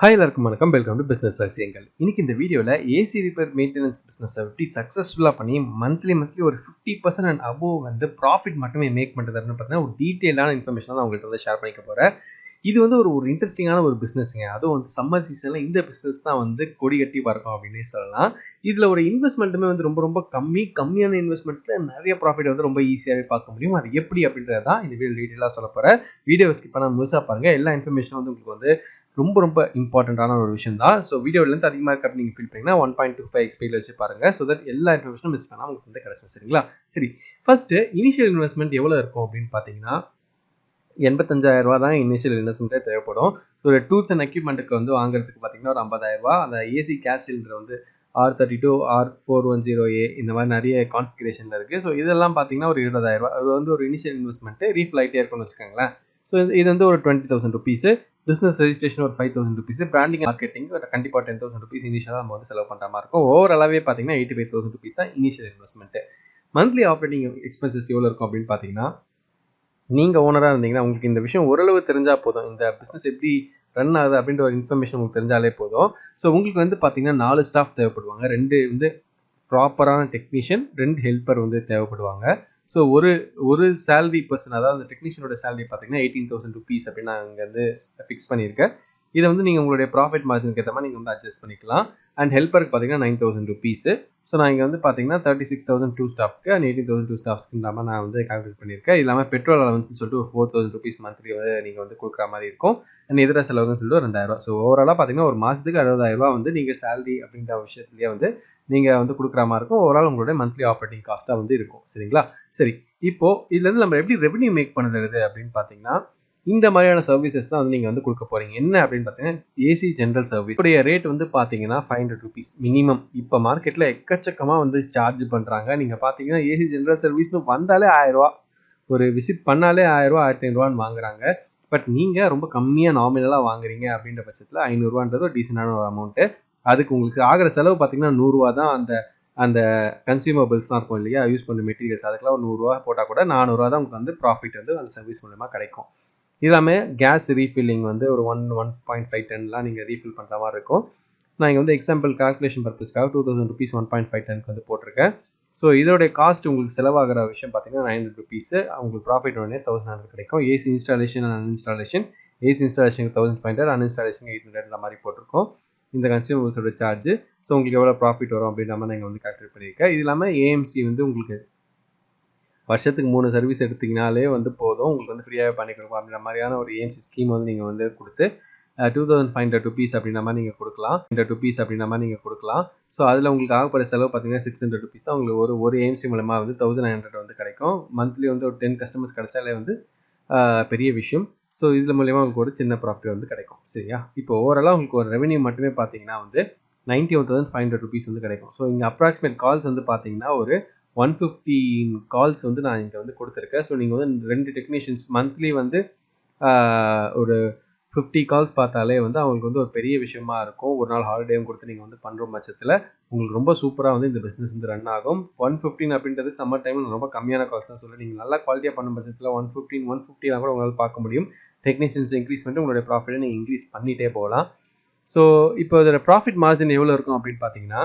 Hi எல்லாருக்கும் வணக்கம். Welcome to business ரகசியங்கள். இன்னைக்கு இந்த வீடியோவில் ஏசி ரிப்பேர் மெயின்டெனன்ஸ் பிஸ்னஸ் எப்படி சக்ஸஸ்ஃபுல்லாக பண்ணி மந்த்லி ஒரு 50% அண்ட் அபோவ் வந்து ப்ராஃபிட் மட்டுமே மேக் பண்ணுறதுன்னு பார்த்தீங்கன்னா ஒரு டீட்டெயிலான இன்ஃபர்மேஷன் தான் உங்கள்கிட்ட வந்து ஷேர் பண்ணிக்க போகிறேன். இது வந்து ஒரு இன்ட்ரெஸ்டிங்கான ஒரு பிஸ்னஸ்ங்க. அதுவும் வந்து சம்மர் சீசனில் இந்த பிஸ்னஸ் தான் வந்து கொடி கட்டி பறக்கும் அப்படின்னே சொல்லலாம். இதில் ஒரு இன்வெஸ்ட்மெண்ட்டுமே வந்து ரொம்ப கம்மியான இன்வெஸ்ட்மெண்ட்டில் நிறைய ப்ராஃபிட் வந்து ரொம்ப ஈஸியாகவே பார்க்க முடியும். அது எப்படி அப்படின்றது தான் இந்த வீடியோ டீட்டெயிலாக சொல்ல போகிறேன். வீடியோ ஸ்கிப் பண்ணாமல் முழுசாக பாருங்கள். எல்லா இன்ஃபர்மேஷனும் வந்து உங்களுக்கு வந்து ரொம்ப இம்பார்ட்டண்ட்டான ஒரு விஷயம் தான். ஸோ வீடியோலேருந்து அதிகமாக இருக்கு அப்படின்னு நீங்கள் ஃபீல் பண்ணிங்கன்னா 1.25 எக்ஸ்பீரியில் வச்சு பாருங்கள். ஸோ தட் எல்லா இன்ஃபர்மேஷனும் மிஸ் பண்ணாமல் உங்களுக்கு வந்து கிடைக்கும். சரிங்களா? சரி, ஃபர்ஸ்ட்டு இனிஷியல் இன்வெஸ்ட்மெண்ட் எவ்வளோ இருக்கும் அப்படின்னு பார்த்தீங்கன்னா 85,000 தான் இனிஷியல் இன்வெஸ்ட்மெண்ட்டே தேவைப்படும். ஒரு டூல்ஸ் அண்ட் எக்யூப்மெண்ட்டுக்கு வந்து வாங்குறதுக்கு பார்த்தீங்கன்னா ஒரு 50,000. அந்த ஏசி கேஸ் சிலிண்டர் வந்து R32 R410A இந்த மாதிரி நிறைய கான்ஃபிகரேஷனில் இருக்குது. ஸோ இதெல்லாம் பார்த்தீங்கன்னா ஒரு 20,000. அது வந்து ஒரு இனிஷியல் இன்வெஸ்ட்மெண்ட்டு ரீஃபில் ஆகிட்டே இருக்குன்னு வச்சுக்கோங்களேன். ஸோ இது வந்து ஒரு 20,000 ருபீஸு. பிஸ்னஸ் ரெஜிஸ்ட்ரேஷன் ஒரு 5,000 ருபீஸ். பிராண்டிங் மார்க்கெட்டிங் கண்டிப்பாக 10,000 ருபீஸ் இனிஷியலாக நம்ம வந்து செலவு பண்ணுற மாதிரி இருக்கும். ஓவராலாகவே பார்த்தீங்கன்னா 85,000 ருபீஸ் தான் initial investment. Monthly operating expenses எவ்வளோ இருக்கும் அப்படின்னு பார்த்தீங்கன்னா, நீங்கள் ஓனராக இருந்தீங்கன்னா உங்களுக்கு இந்த விஷயம் ஓரளவு தெரிஞ்சால் போதும். இந்த பிஸ்னஸ் எப்படி ரன் ஆகுது அப்படின்ற ஒரு இன்ஃபர்மேஷன் உங்களுக்கு தெரிஞ்சாலே போதும். ஸோ உங்களுக்கு வந்து பார்த்தீங்கன்னா 4 ஸ்டாஃப் தேவைப்படுவாங்க. 2 வந்து ப்ராப்பரான டெக்னீஷியன், 2 ஹெல்ப்பர் வந்து தேவைப்படுவாங்க. ஸோ ஒரு சேலரி பர்சன், அதாவது அந்த டெக்னீஷியனோட சேலரி பார்த்தீங்கன்னா 18,000 ருபீஸ் அப்படின்னு நான் இங்கே வந்து ஃபிக்ஸ் பண்ணியிருக்கேன். இதை வந்து நீங்கள் உங்களுடைய ப்ராஃபிட் மார்ஜினுக்கு ஏற்ற மாதிரி நீங்கள் வந்து அட்ஜஸ்ட் பண்ணிக்கலாம். அண்ட் ஹெல்ப்பருக்கு பார்த்தீங்கன்னா 9,000 ருபீஸு. ஸோ நான் இங்கே வந்து பார்த்தீங்கன்னா 36,000 2 ஸ்டாஃப்க்கு அண்ட் 18,000 2 ஸ்டாஃப்ஸ்க்கு இல்லாமல் நான் வந்து கால்குலேட் பண்ணியிருக்கேன். இது இல்லாமல் பெட்ரோல் அலவன்ஸ்னு சொல்லிட்டு ஒரு 4,000 ருபீஸ் மந்த்லி வந்து நீங்கள் வந்து கொடுக்குற மாதிரி இருக்கும். அண்ட் இதர செலவுன்னு சொல்லிட்டு ஒரு 2,000. ஸோ ஓவராலாக பார்த்தீங்கன்னா ஒரு மாதத்துக்கு 60,000 வந்து நீங்கள் சேலரி அப்படின்ற விஷயத்துலேயே வந்து நீங்கள் வந்து கொடுக்குற மாதிரி இருக்கும். ஓவரால் உங்களுடைய மந்த்லி ஆப்ரேட்டிங் காஸ்ட்டாக வந்து இருக்கும். சரிங்களா? சரி, இப்போது இதுலேருந்து நம்ம எப்படி ரெவன்யூ மேக் பண்ணுறது அப்படின்னு பார்த்தீங்கன்னா, இந்த மாதிரியான சர்வீசஸ் தான் வந்து நீங்கள் வந்து கொடுக்க போகிறீங்க. என்ன அப்படின்னு பார்த்தீங்கன்னா, ஏசி ஜென்ரல் சர்வீஸ் உடைய ரேட் வந்து பார்த்தீங்கன்னா 500 ருபீஸ் மினிமம். இப்போ மார்க்கெட்டில் எக்கச்சக்கமாக வந்து சார்ஜ் பண்ணுறாங்க. நீங்கள் பார்த்தீங்கன்னா ஏசி ஜென்ரல் சர்வீஸ்னு வந்தாலே 1000 ஒரு விசிட் பண்ணாலே 1000 1500 வாங்குறாங்க. பட் நீங்கள் ரொம்ப கம்மியாக நாமினலாக வாங்குறீங்க அப்படின்ற பட்சத்தில் 500 ஒரு டீசெண்டான ஒரு அமௌண்ட்டு. அதுக்கு உங்களுக்கு ஆகிற செலவு பார்த்தீங்கன்னா 100 தான். அந்த கன்சியூமபிள்ஸ்லாம் இருக்கும் இல்லையா, யூஸ் பண்ணுற மெட்டீரியல்ஸ், அதுக்கெல்லாம் ஒரு 100 போட்டால் கூட 400 தான் உங்களுக்கு வந்து ப்ராஃபிட் வந்து அந்த சர்வீஸ் மூலமாக கிடைக்கும். எல்லாமே கேஸ் ரீஃபில்லிங் வந்து ஒரு 1.5 டன்லாம் நீங்கள் ரீஃபில் பண்ணுற மாதிரி இருக்கும். நான் இங்கே வந்து எக்ஸாம்பிள் கால்குலேஷன் பர்பஸ்க்காக 2,000 ருபீஸ் 1.5 டனுக்கு வந்து போட்டிருக்கேன். ஸோ இதோடைய காஸ்ட் உங்களுக்கு செலவாகிற விஷயம் பார்த்தீங்கன்னா 900 ருபீஸு. உங்களுக்கு ப்ராஃபிட் உடனே 1,100 கிடைக்கும். ஏசி இன்ஸ்டாலேஷன் அண்ட் அன்இன்ஸ்டாலேஷன், ஏசி இன்ஸ்டாலேஷனுக்கு 1,500, அன்இன்ஸ்டாலேஷன் 800 இந்த மாதிரி போட்டிருக்கோம். இந்த கன்சியூமபிள்ஸோட சார்ஜ். ஸோ உங்களுக்கு எவ்வளோ ப்ராஃபிட் வரும் அப்படின்ற மாதிரி நீங்கள் வந்து கால்குலேட் பண்ணியிருக்கேன். இது இல்லாமல் ஏஎம்சி வந்து உங்களுக்கு வருஷத்துக்கு 3 சர்வீஸ் எடுத்திங்கனாலே வந்து போதும், உங்களுக்கு வந்து ஃப்ரீயாகவே பண்ணி கொடுப்போம் அப்படின்ற மாதிரியான ஒரு ஏஎம்சி ஸ்கீம் வந்து நீங்கள் வந்து கொடுத்து 2,500 ருபீஸ் அப்படின்ற மாதிரி நீங்கள் கொடுக்கலாம். 100 ருபீஸ் அப்படின்ற மாதிரி நீங்கள் கொடுக்கலாம். ஸோ அதில் உங்களுக்கு ஆகப்படுற செலவு பார்த்தீங்கன்னா 600 ருபீஸ் தான். உங்களுக்கு ஒரு ஏஎம்சி மூலமாக வந்து 1,900 வந்து கிடைக்கும். மந்த்லி வந்து ஒரு 10 கஸ்டமர்ஸ் கிடைச்சாலே வந்து பெரிய விஷயம். ஸோ இதில் மூலயமா உங்களுக்கு ஒரு சின்ன ப்ராஃபிட் வந்து கிடைக்கும். சரியா? இப்போ ஓவராலாக உங்களுக்கு ஒரு ரெவன்யூ மட்டுமே பார்த்தீங்கன்னா வந்து 91,500 ருபீஸ் வந்து கிடைக்கும். ஸோ இங்கே அப்ராக்சிமேட் கால்ஸ் வந்து பார்த்தீங்கன்னா ஒரு 115 கால்ஸ் வந்து நான் இங்கே வந்து கொடுத்துருக்கேன். ஸோ நீங்கள் வந்து 2 டெக்னீஷியன்ஸ் மந்த்லி வந்து ஒரு 50 கால்ஸ் பார்த்தாலே வந்து அவங்களுக்கு வந்து ஒரு பெரிய விஷயமா இருக்கும். ஒரு நாள் ஹாலிடேவும் கொடுத்து நீங்கள் வந்து பண்ணுற பட்சத்தில் உங்களுக்கு ரொம்ப சூப்பராக வந்து இந்த பிஸ்னஸ் வந்து ரன் ஆகும். 115 அப்படின்றது சம்மர் டைமில் ரொம்ப கம்மியான கால்ஸ் தான் சொல்லி நீங்கள் நல்லா குவாலிட்டியாக பண்ணும் பட்சத்தில் 150 கூட உங்களால் பார்க்க முடியும். டெக்னீஷியன்ஸ் இன்க்ரீஸ் பண்ணிட்டு உங்களுடைய ப்ராஃபிட்டை நீங்கள் இன்க்ரீஸ் பண்ணிகிட்டே போகலாம். ஸோ இப்போ இதோட ப்ராஃபிட் மார்ஜின் எவ்வளோ இருக்கும் அப்படின்னு பார்த்தீங்கன்னா,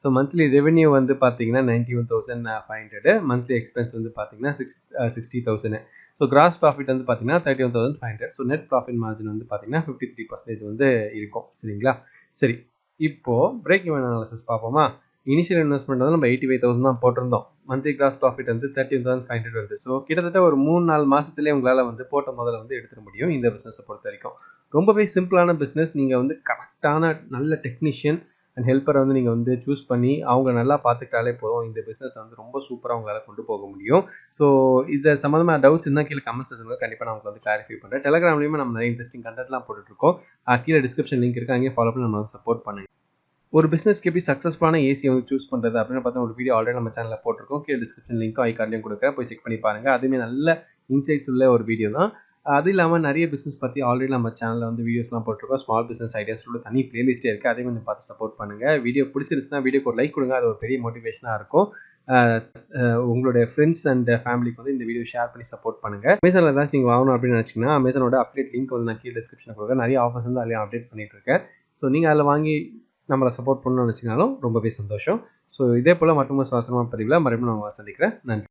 ஸோ மந்த்லி ரெவென்யூ வந்து பார்த்தீங்கன்னா 91,500, மந்த்லி எக்ஸ்பென்ஸ் வந்து பார்த்தீங்கன்னா 60,000. ஸோ கிராஸ் ப்ராஃபிட் வந்து பார்த்தீங்கன்னா 31,500. ஸோ நெட் ப்ராஃபிட் மார்ஜின் வந்து பார்த்தீங்கன்னா 53% வந்து இருக்கும். சரிங்களா? சரி, இப்போது பிரேக் ஈவன் அனாலிசிஸ் பார்ப்போமா? இனிஷியல் இன்வெஸ்ட்மெண்ட் வந்து நம்ம 85,000 தான் போட்டிருந்தோம். மந்த்லி கிராஸ் ப்ராஃபிட் வந்து 31,500 வருது. ஸோ கிட்டத்தட்ட ஒரு 3-4 மாதத்துலேயே உங்களால் வந்து போட்ட முதல்ல வந்து எடுத்துட முடியும் இந்த பிஸ்னஸை பொறுத்த வரைக்கும். ரொம்பவே சிம்பிளான பிஸ்னஸ். நீங்கள் வந்து கரெக்டான நல்ல டெக்னீஷியன் அண்ட் ஹெல்ப்பரை வந்து நீங்கள் வந்து சூஸ் பண்ணி அவங்க நல்லா பார்த்துக்கிட்டாலே போதும், இந்த பிஸ்னஸ் வந்து ரொம்ப சூப்பராக உங்களால் கொண்டு போக முடியும். ஸோ இதை சம்மந்தமாக டவுட்ஸ் இருந்தால் கீழே கமெண்ட்ஸ் செக்ஷனில் கண்டிப்பாக நான் உங்களுக்கு வந்து கிளாரிஃபை பண்ணுறேன். டெலிகிராம்லேயுமே நம்ம நிறைய இன்ட்ரெஸ்டிங் கண்டென்ட்லாம் போட்டுட்ருக்கோம். கீழே டிஸ்கிரிப்ஷன் லிங்க் இருக்குது, அங்கேயே ஃபாலோ பண்ணி நம்ம வந்து சப்போர்ட் பண்ணுங்கள். ஒரு பிஸ்னஸ்க்கு எப்படி சக்ஸஸ்ஃபுல்லான ஏசியை வந்து சூஸ் பண்ணுறது அப்படின்னு பார்த்தா ஒரு வீடியோ ஆல்ரெடி நம்ம சேனலில் போட்டிருக்கோம். கீழே டிஸ்கிரிப்ஷன் லிங்க்கும் ஐகார்ட்லையும் கொடுக்குறேன், போய் செக் பண்ணி பாருங்கள். அதுவுமே நல்ல இன்சைட்ஸ் உள்ள ஒரு வீடியோ தான். அது இல்லாமல் நிறைய பிஸ்னஸ் பற்றி ஆல்ரெடி நம்ம சேனலில் வந்து வீடியோஸ்லாம் போட்டிருக்கோம். ஸ்மால் பிஸ்னஸ் ஐடியாஸோட தனி பிளேலிஸ்ட்டே இருக்குது, அதையும் கொஞ்சம் பார்த்து சப்போர்ட் பண்ணுங்கள். வீடியோ பிடிச்சிருச்சுன்னா வீடியோக்கு ஒரு லைக் கொடுங்க, அது ஒரு பெரிய மோட்டிவேஷனாக இருக்கும். உங்களுடைய ஃப்ரெண்ட்ஸ் அண்ட் ஃபேமிலிக்கு வந்து இந்த வீடியோ ஷேர் பண்ணி சப்போர்ட் பண்ணுங்கள். அமேசானில் ஏதாச்சும் நீங்கள் வாங்கணும் அப்படின்னு நினச்சிங்கன்னா அமேசானோட அப்டேட் லிங்க் வந்து நான் கீழே டிஸ்கிரிப்ஷனில் கொடுக்குறேன். நிறைய ஆஃபர்ஸ் வந்து அதிலையும் அப்டேட் பண்ணிட்டு இருக்கேன். ஸோ நீங்கள் அதில் வாங்கி நம்மளை சப்போர்ட் பண்ணணும்னு நினச்சிங்கனாலும் ரொம்பவே சந்தோஷம். ஸோ இதே போல் மற்றும் சுவாசமான பதிவில் மறுபடியும் நான் உங்களை சந்திக்கிறேன். நன்றி.